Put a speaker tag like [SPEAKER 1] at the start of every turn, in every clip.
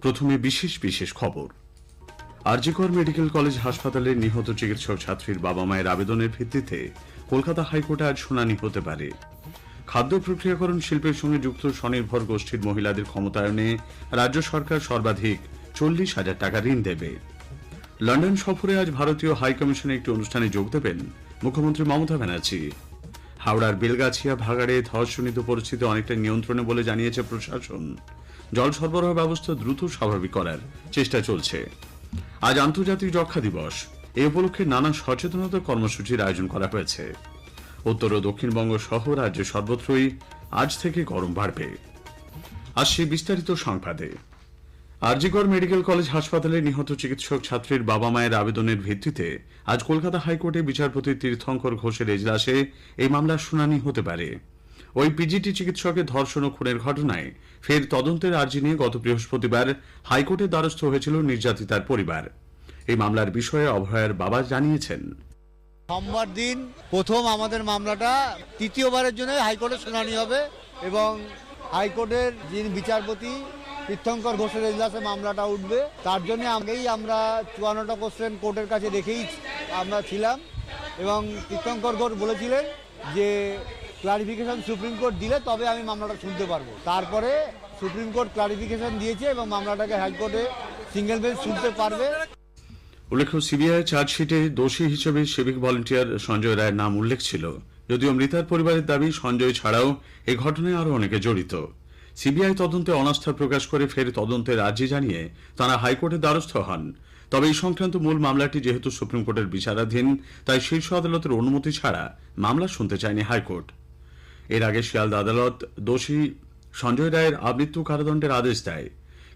[SPEAKER 1] প্রথমে বিশেষ বিশেষ খবর। আরজি কর মেডিকেল কলেজ হাসপাতালে নিহত চিকিৎসক ছাত্রীর বাবা মায়ের আবেদনের ভিত্তিতে কলকাতা হাইকোর্টে আজ শুনানি হতে পারে। খাদ্য প্রক্রিয়াকরণ শিল্পের সঙ্গে যুক্ত স্বনির্ভর গোষ্ঠীর মহিলাদের ক্ষমতায়নে রাজ্য সরকার সর্বাধিক 40,000 টাকা ঋণ দেবে। লন্ডন সফরে আজ ভারতীয় হাইকমিশনে একটি অনুষ্ঠানে যোগ দেবেন মুখ্যমন্ত্রী মমতা ব্যানার্জি। হাওড়ার বেলগাছিয়া ভাগাড়ে ধসজনিত পরিস্থিতি অনেকটা নিয়ন্ত্রণে বলে জানিয়েছে প্রশাসন। জল সরবরাহ ব্যবস্থা দ্রুত স্বাভাবিক করার চেষ্টা চলছে। আজ আন্তর্জাতিক যক্ষ্মা দিবস। এ উপলক্ষে নানা সচেতনতা কর্মসূচির আয়োজন করা হয়েছে। উত্তর ও দক্ষিণবঙ্গ সহ রাজ্যে সর্বত্রই আজ থেকে গরম বাড়বে। আসছে বিস্তারিত সংবাদে। আরজি কর মেডিকেল কলেজ হাসপাতালে নিহত চিকিৎসক ছাত্রীর বাবা মায়ের আবেদনের ভিত্তিতে আজ কলকাতা হাইকোর্টে বিচারপতি তীর্থঙ্কর ঘোষের এজলাসে এই মামলার শুনানি হতে পারে। ওই পিজিটি চিকিৎসকের ধর্ষণ ও খুনের ঘটনায় ফের তদন্তের আর্জি নিয়ে গত বৃহস্পতিবার হাইকোর্টের দ্বারস্থ হয়েছিল নির্যাতিতার পরিবার। এই মামলার বিষয়ে অভয়ার বাবা জানিয়েছেন,
[SPEAKER 2] সোমবার দিন প্রথম আমাদের মামলাটা তৃতীয়বারের জন্য হাইকোর্টে শুনানি হবে এবং হাইকোর্টের যিনি বিচারপতি তীর্থঙ্কর ঘোষের এজলাসে মামলাটা উঠবে। তার জন্য আগেই আমরা 54টা কোশ্চেন কোর্টের কাছে রেখেই আমরা ছিলাম এবং তীর্থঙ্কর ঘোষ বলেছিলেন যে ক্লারিফিকেশন সুপ্রিম কোর্ট দিলে তবে আমি মামলাটা শুনতে পারবো। তারপরে সুপ্রিম কোর্ট ক্লারিফিকেশন দিয়েছে এবং মামলাটাকে হাইকোর্টে সিঙ্গেল বেঞ্চ শুনতে পারবে।
[SPEAKER 1] উল্লেখ্য, সিবিআই চার্জশিটে দোষী হিসেবে সিভিক ভলেন্টিয়ার সঞ্জয় রায়ের নাম উল্লেখ ছিল। যদিও মৃতার পরিবারের দাবি সঞ্জয় ছাড়াও এই ঘটনায় আরও অনেকে জড়িত। সিবিআই তদন্তে অনাস্থা প্রকাশ করে ফের তদন্তের আর্জি জানিয়ে তারা হাইকোর্টের দ্বারস্থ হন। তবে এই সংক্রান্ত মূল মামলাটি যেহেতু সুপ্রিম কোর্টের বিচারাধীন, তাই শীর্ষ আদালতের অনুমতি ছাড়া মামলা শুনতে চায়নি হাইকোর্ট। এর আগে শিয়ালদা আদালত দোষী সঞ্জয় রায়ের আমৃত্যু কারাদণ্ডের আদেশ দেয়,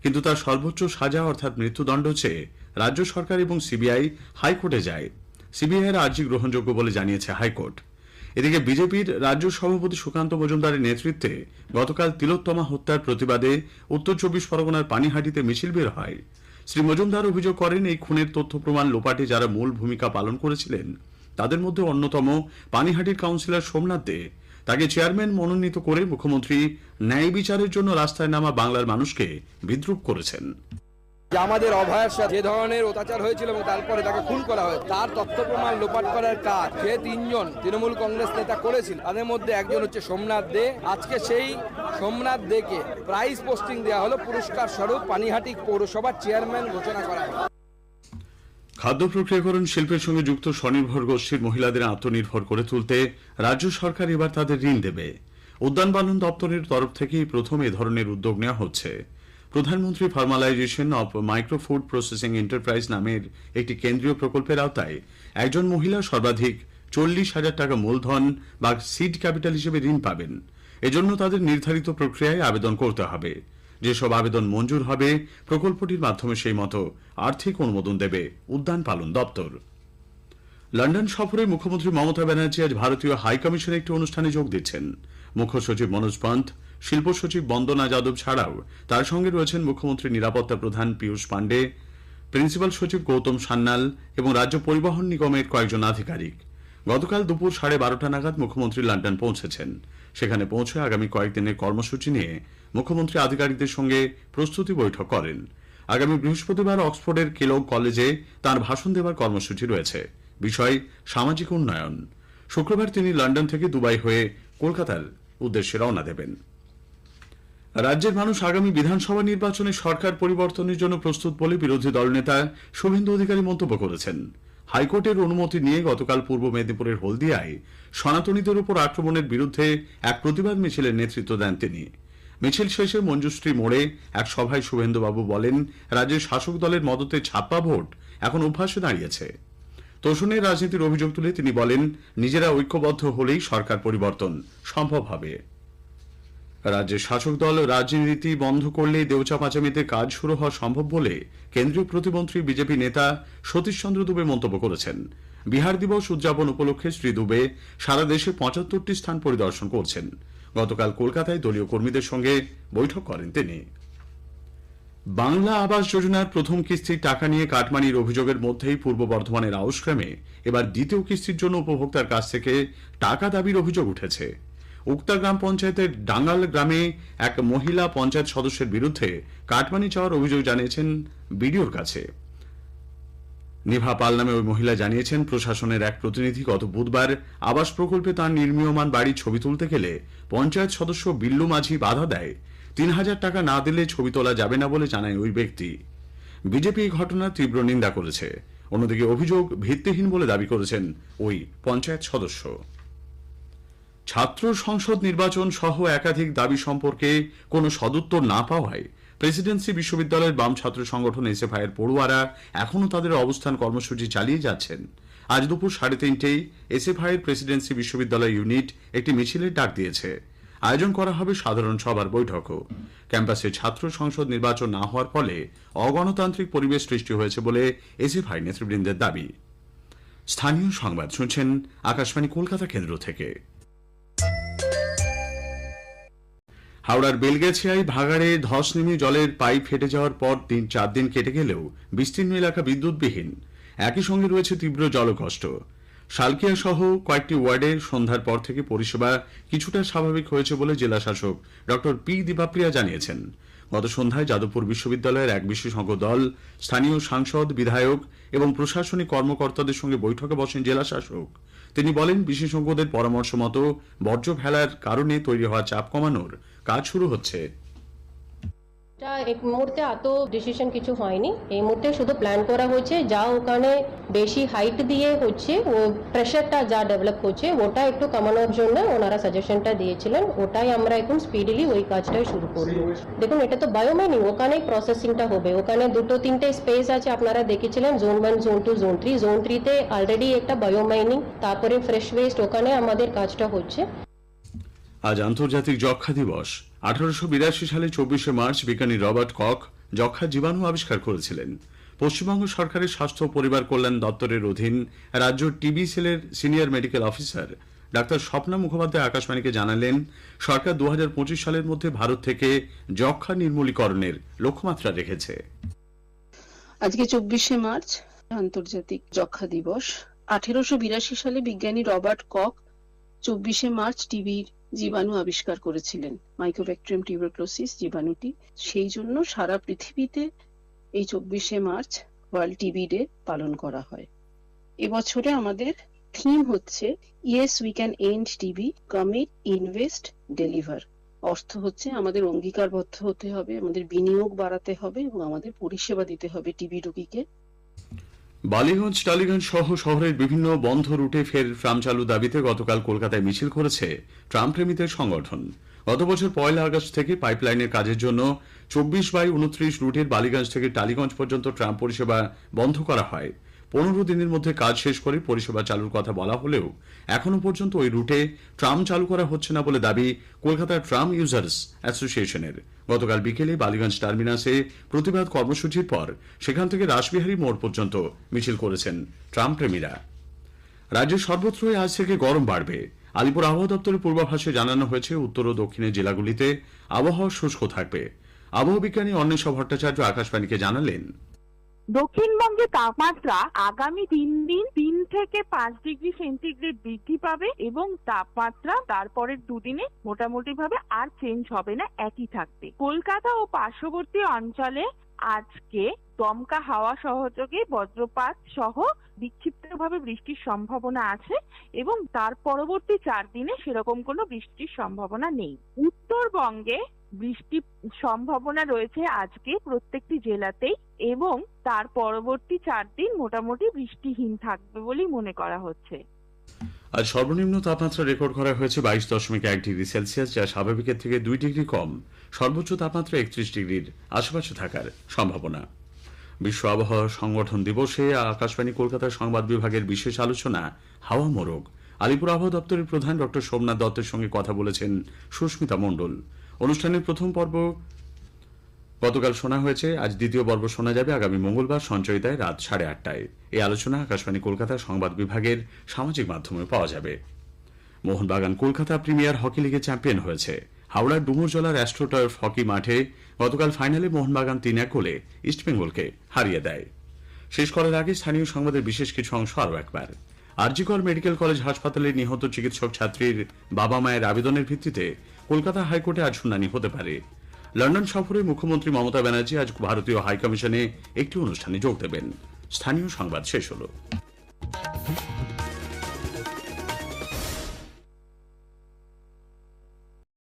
[SPEAKER 1] কিন্তু তার সর্বোচ্চ সাজা অর্থাৎ মৃত্যুদণ্ড চেয়ে রাজ্য সরকার এবং সিবিআই হাইকোর্টে যায়। সিবিআইয়ের আর্জি গ্রহণযোগ্য বলে জানিয়েছে হাইকোর্ট। এদিকে বিজেপির রাজ্য সভাপতি সুকান্ত মজুমদারের নেতৃত্বে গতকাল তিলোত্তমা হত্যার প্রতিবাদে উত্তর 24 পরগনার পানিহাটিতে মিছিল বের হয়। শ্রী মজুমদার অভিযোগ করেন, এই খুনের তথ্য প্রমাণ লোপাটে যারা মূল ভূমিকা পালন করেছিলেন তাদের মধ্যে অন্যতম পানিহাটির কাউন্সিলর সোমনাথ দে। তাকে চেয়ারম্যান মনোনীত করে মুখ্যমন্ত্রী ন্যায় বিচারের জন্য রাস্তায় নামা বাংলার মানুষকে বিদ্রূপ করেছেন।
[SPEAKER 3] আমাদের অভয়ার সাথে যে ধরনের অত্যাচার হয়েছিল এবং তারপরে তাকে খুন করা হয় তার তথ্য প্রমাণ লোপাট করার কাজ যে 3 জন তৃণমূল কংগ্রেস নেতা করেছিল, তাদের মধ্যে একজন হচ্ছে সোমনাথ দে। আজকে সেই সোমনাথ দেকে প্রাইজ পোস্টিং দেওয়া হলো, পুরস্কার স্বরূপ পানিহাটি পৌরসভার চেয়ারম্যান ঘোষণা করা হয়।
[SPEAKER 1] খাদ্য প্রক্রিয়াকরণ শিল্পের সঙ্গে যুক্ত স্বনির্ভর গোষ্ঠীর মহিলাদের আত্মনির্ভর করে তুলতে রাজ্য সরকার এবার তাদের ঋণ দেবে। উদ্যান পালন দপ্তরের তরফ থেকেই প্রথম এ ধরনের উদ্যোগ নেওয়া হচ্ছে। প্রধানমন্ত্রী formalisation of micro food processing enterprise নামের একটি কেন্দ্রীয় প্রকল্পের আওতায় একজন মহিলা সর্বাধিক 40,000 টাকা মূলধন বা সিড ক্যাপিটাল হিসেবে ঋণ পাবেন। এজন্য তাদের নির্ধারিত প্রক্রিয়ায় আবেদন করতে হবে। যেসব আবেদন মঞ্জুর হবে প্রকল্পটির মাধ্যমে সেই মতো আর্থিক অনুমোদন দেবে উদ্যান পালন দপ্তর। লন্ডন সফরে মুখ্যমন্ত্রী মমতা ব্যানার্জি আজ ভারতীয় হাইকমিশনে একটি অনুষ্ঠানে যোগ দিচ্ছেন। মুখ্য সচিব মনোজ পন্থ, শিল্প সচিব বন্দনা যাদব ছাড়াও তার সঙ্গে রয়েছেন মুখ্যমন্ত্রীর নিরাপত্তা প্রধান পীযূষ পান্ডে, প্রিন্সিপাল সচিব গৌতম সান্যাল এবং রাজ্য পরিবহন নিগমের কয়েকজন আধিকারিক। গতকাল দুপুর 12:30 নাগাদ মুখ্যমন্ত্রী লন্ডন পৌঁছেছেন। সেখানে পৌঁছে আগামী কয়েকদিনের কর্মসূচি নিয়ে মুখ্যমন্ত্রী আধিকারিকদের সঙ্গে প্রস্তুতি বৈঠক করেন। আগামী বৃহস্পতিবার অক্সফোর্ডের কেলগ কলেজে তার ভাষণ দেওয়ার কর্মসূচি রয়েছে। বিষয় সামাজিক উন্নয়ন। শুক্রবার তিনি লন্ডন থেকে দুবাই হয়ে কলকাতার উদ্দেশ্যে রওনা দেবেন। রাজ্যের মানুষ আগামী বিধানসভা নির্বাচনে সরকার পরিবর্তনের জন্য প্রস্তুত বলে বিরোধী দলনেতা শুভেন্দু অধিকারী মন্তব্য করেছেন। হাইকোর্টের অনুমতি নিয়ে গতকাল পূর্ব মেদিনীপুরের হলদিয়ায় সনাতনীদের উপর আক্রমণের বিরুদ্ধে এক প্রতিবাদ মিছিলের নেতৃত্ব দেন তিনি। মিছিল শেষে মঞ্জুশ্রী মোড়ে এক সভায় শুভেন্দুবাবু বলেন, রাজ্যের শাসক দলের মদতে ছাপ্পা ভোট এখন অভ্যাসে দাঁড়িয়েছে। তোষণের রাজনীতির অভিযোগ তুলে তিনি বলেন, নিজেরা ঐক্যবদ্ধ হলেই সরকার পরিবর্তন সম্ভব হবে। রাজ্যের শাসক দল রাজনীতি বন্ধ করলেই দেউচা পাচামিতে কাজ শুরু হওয়া সম্ভব বলে কেন্দ্রীয় প্রতিমন্ত্রী বিজেপি নেতা সতীশ চন্দ্র দুবে মন্তব্য করেছেন। বিহার দিবস উদযাপন উপলক্ষে শ্রী দুবে সারা দেশে 75টি স্থান পরিদর্শন করছেন। গতকাল কলকাতায় দলীয় কর্মীদের সঙ্গে বৈঠক করেন তিনি। বাংলা আবাস যোজনার প্রথম কিস্তির টাকা নিয়ে কাটমানির অভিযোগের মধ্যেই পূর্ব বর্ধমানের আউশগ্রামে এবার দ্বিতীয় কিস্তির জন্য উপভোক্তার কাছ থেকে টাকা দাবির অভিযোগ উঠেছে। উক্তা গ্রাম পঞ্চায়েতের ডাঙ্গাল গ্রামে এক মহিলা পঞ্চায়েত সদস্যের বিরুদ্ধে কাটমানি চাওয়ার অভিযোগ জানিয়েছেন বিডিওর কাছে। নিভা পাল নামে ওই মহিলা জানিয়েছেন, প্রশাসনের এক প্রতিনিধি গত বুধবার আবাস প্রকল্পে তার নির্মীয়মান বাড়ির ছবি তুলতে গেলে পঞ্চায়েত সদস্য বিল্লু মাঝি বাধা দেয়। ৩,০০০ টাকা না দিলে ছবি তোলা যাবে না বলে জানায় ওই ব্যক্তি। বিজেপি এই ঘটনার তীব্র নিন্দা করেছে। অন্যদিকে অভিযোগ ভিত্তিহীন বলে দাবি করেছেন ওই পঞ্চায়েত সদস্য। ছাত্র সংসদ নির্বাচন সহ একাধিক দাবি সম্পর্কে কোনো সদুত্তর না পাওয়ায় প্রেসিডেন্সি বিশ্ববিদ্যালয়ের বাম ছাত্র সংগঠন এসএফআই এর পড়ুয়ারা এখনও তাদের অবস্থান কর্মসূচি চালিয়ে যাচ্ছেন। আজ দুপুর 3:30টায় এসএফআই এর প্রেসিডেন্সি বিশ্ববিদ্যালয় ইউনিট একটি মিছিলের ডাক দিয়েছে। আয়োজন করা হবে সাধারণ সভার বৈঠকও। ক্যাম্পাসে ছাত্র সংসদ নির্বাচন না হওয়ার ফলে অগণতান্ত্রিক পরিবেশ সৃষ্টি হয়েছে বলে এসএফআই নেতৃবৃন্দের দাবি। স্থানীয় সংবাদ শুনছেন আকাশবাণী কলকাতা কেন্দ্র থেকে। হাওড়ার বেলগাছিয়ায় ভাগাড়ে ধস নেমে জলের পাইপ ফেটে যাওয়ার পর 3-4 দিন কেটে গেলেও বিস্তীর্ণ এলাকা বিদ্যুৎবিহীন। একই সঙ্গে রয়েছে তীব্র জলকষ্ট। শালকিয়া সহ কয়েকটি ওয়ার্ডে সন্ধ্যার পর থেকে পরিষেবা কিছুটা স্বাভাবিক হয়েছে বলে জেলা শাসক ডক্টর পি দীপাপ্রিয়া জানিয়েছেন। গত সন্ধ্যায় যাদবপুর বিশ্ববিদ্যালয়ের এক বিশেষজ্ঞ দল, স্থানীয় সাংসদ, বিধায়ক এবং প্রশাসনিক কর্মকর্তাদের সঙ্গে বৈঠকে বসেন জেলা শাসক। তিনি বলেন, বিশেষজ্ঞদের পরামর্শ মতো বর্জ্য ফেলার কারণে তৈরি হওয়া চাপ কমানোর কাজ শুরু হচ্ছে।
[SPEAKER 4] এক মুহূর্তে এত ডিসিশন কিছু হয়নি। এই মুহূর্তে শুধু প্ল্যান করা হচ্ছে, যা ওখানে বেশি হাইট দিয়ে হচ্ছে, ও প্রেশারটা যা ডেভেলপ হচ্ছে ওটা একটু কমানোর জন্য ওনারা সাজেশনটা দিয়েছিলেন। ওটাই আমরা এখন স্পিডিলি ওই কাজটাই শুরু করব। দেখুন, এটা তো বায়োমাইনিং, ওখানে প্রসেসিংটা হবে। ওখানে 2-3টে স্পেস আছে, আপনারা দেখেছিলেন, জোন 1, জোন 2, জোন 3। জোন 3তে অলরেডি একটা বায়োমাইনিং, তারপরে ফ্রেশ ওয়েস্ট, ওখানে আমাদের কাজটা হচ্ছে।
[SPEAKER 1] আজ আন্তর্জাতিক যক্ষা দিবস। 1882 সালে 24শে মার্চ বিজ্ঞানী রবার্ট কক যক্ষা জীবাণু আবিষ্কার করেছিলেন। পশ্চিমবঙ্গ সরকারের স্বাস্থ্য ও পরিবার কল্যাণ দপ্তরের অধীন রাজ্য টিবি সেলের senior medical officer doctor Swapna Mukhopadhyay আকাশবাণীকে জানালেন, সরকার 2025 সালের মধ্যে ভারত থেকে যক্ষা নির্মূলীকরণের লক্ষ্যমাত্রা রেখেছে।
[SPEAKER 5] আজকে 24শে মার্চ আন্তর্জাতিক যক্ষা দিবস। 1882 সালে বিজ্ঞানী রবার্ট কক 24শে মার্চ টিবির জীবাণু আবিষ্কার করেছিলেন, মাইকোব্যাকটেরিয়াম টিউবারকুলোসিস জীবাণুটি। সেই জন্য সারা পৃথিবীতে এই 24শে মার্চ ওয়ার্ল্ড টিবি ডে পালন করা হয়। এবছরে আমাদের থিম হচ্ছে yes we can end TB, commit, invest, deliver. অর্থ হচ্ছে আমাদের অঙ্গীকারবদ্ধ হতে হবে, আমাদের বিনিয়োগ বাড়াতে হবে এবং আমাদের পরিষেবা দিতে হবে টিবি রোগীকে।
[SPEAKER 1] বালিগঞ্জ, টালিগঞ্জ সহ শহরের বিভিন্ন বন্ধ রুটে ফের ট্রাম চালু দাবিতে গতকাল কলকাতায় মিছিল করেছে ট্রাম প্রেমীদের সংগঠন। গত বছর 1 আগস্ট থেকে পাইপলাইনের কাজের জন্য 24/29 রুটের বালিগঞ্জ থেকে টালিগঞ্জ পর্যন্ত ট্রাম পরিষেবা বন্ধ করা হয়। 15 দিনের মধ্যে কাজ শেষ করে পরিষেবা চালুর কথা বলা হলেও এখনো পর্যন্ত ওই রুটে ট্রাম চালু করা হচ্ছে না বলে দাবি কলকাতার ট্রাম ইউজার্স অ্যাসোসিয়েশনের। গতকাল বিকেলে বালিগঞ্জ টার্মিনাসে প্রতিবাদ কর্মসূচির পর সেখান থেকে রাসবিহারী মোড় পর্যন্ত মিছিল করেছেন ট্রাম প্রেমীরা। রাজ্যের সর্বত্রই আজ থেকে গরম বাড়বে। আলিপুর আবহাওয়া দপ্তরের পূর্বাভাসে জানানো হয়েছে, উত্তর ও দক্ষিণের জেলাগুলিতে আবহাওয়া শুষ্ক থাকবে। আবহাওয়া বিজ্ঞানী অন্বেষা ভট্টাচার্য আকাশবাণীকে জানালেন,
[SPEAKER 6] দক্ষিণবঙ্গে তাপমাত্রা আগামী 3 দিন 3 থেকে 5 ডিগ্রি সেন্টিগ্রেড বৃদ্ধি পাবে এবং তাপমাত্রা তারপরের 2 দিনে মোটামুটি ভাবে আর চেঞ্জ হবে না, একই থাকবে। কলকাতা ও পার্শ্ববর্তী অঞ্চলে আজকে দমকা হাওয়া সহযোগে বজ্রপাত সহ বিক্ষিপ্তভাবে বৃষ্টির সম্ভাবনা আছে এবং তার পরবর্তী 4 দিনে সেরকম কোনো বৃষ্টির সম্ভাবনা নেই। উত্তরবঙ্গে বৃষ্টির সম্ভাবনা রয়েছে আজকে প্রত্যেকটি জেলাতেই এবং তার পরবর্তী 4 দিন মোটামুটি বৃষ্টিহীন থাকবে বলেই মনে করা হচ্ছে।
[SPEAKER 1] আজ সর্বনিম্ন তাপমাত্রা রেকর্ড করা হয়েছে 22.1 ডিগ্রি সেলসিয়াস, যা স্বাভাবিকের থেকে 2 ডিগ্রি কম। সর্বোচ্চ তাপমাত্রা 31 ডিগ্রির আশেপাশে থাকার সম্ভাবনা। বিশ্ব আবহাওয়া সংগঠন দিবসে আকাশবাণী কলকাতার সংবাদ বিভাগের বিশেষ আলোচনা হাওয়া মোরগ। আলিপুর আবহাওয়া দপ্তরের প্রধান ডক্টর সোমনাথ দত্তের সঙ্গে কথা বলেছেন সুস্মিতা মণ্ডল। অনুষ্ঠানের প্রথম পর্ব গতকাল শোনা হয়েছে। আজ দ্বিতীয় পর্ব শোনা যাবে আগামী মঙ্গলবার সঞ্চয়িতায় রাত 8:30টায়। এই আলোচনা আকাশবাণী কলকাতার সংবাদ বিভাগের সামাজিক মাধ্যমে পাওয়া যাবে। মোহনবাগান কলকাতা প্রিমিয়ার হকি লিগে চ্যাম্পিয়ন হয়েছে। হাওড়ার ডুমুরজলার অ্যাস্ট্রোটার্ফ হকি মাঠে গতকাল ফাইনালে মোহনবাগান 3-1 গোলে ইস্টবেঙ্গলকে হারিয়ে দেয়। শেষ করার আগে স্থানীয় সংবাদের বিশেষ কিছু অংশ আরও একবার। আরজি কর মেডিকেল কলেজ হাসপাতালে নিহত চিকিৎসক ছাত্রীর বাবা মায়ের আবেদনের ভিত্তিতে কলকাতা হাইকোর্টে আজ শুনানি হতে পারে। লন্ডন সফরে মুখ্যমন্ত্রী মমতা ব্যানার্জি আজ ভারতীয় হাইকমিশনে একটি অনুষ্ঠানে যোগ দেবেন। স্থানীয় সংবাদ শেষ হলো।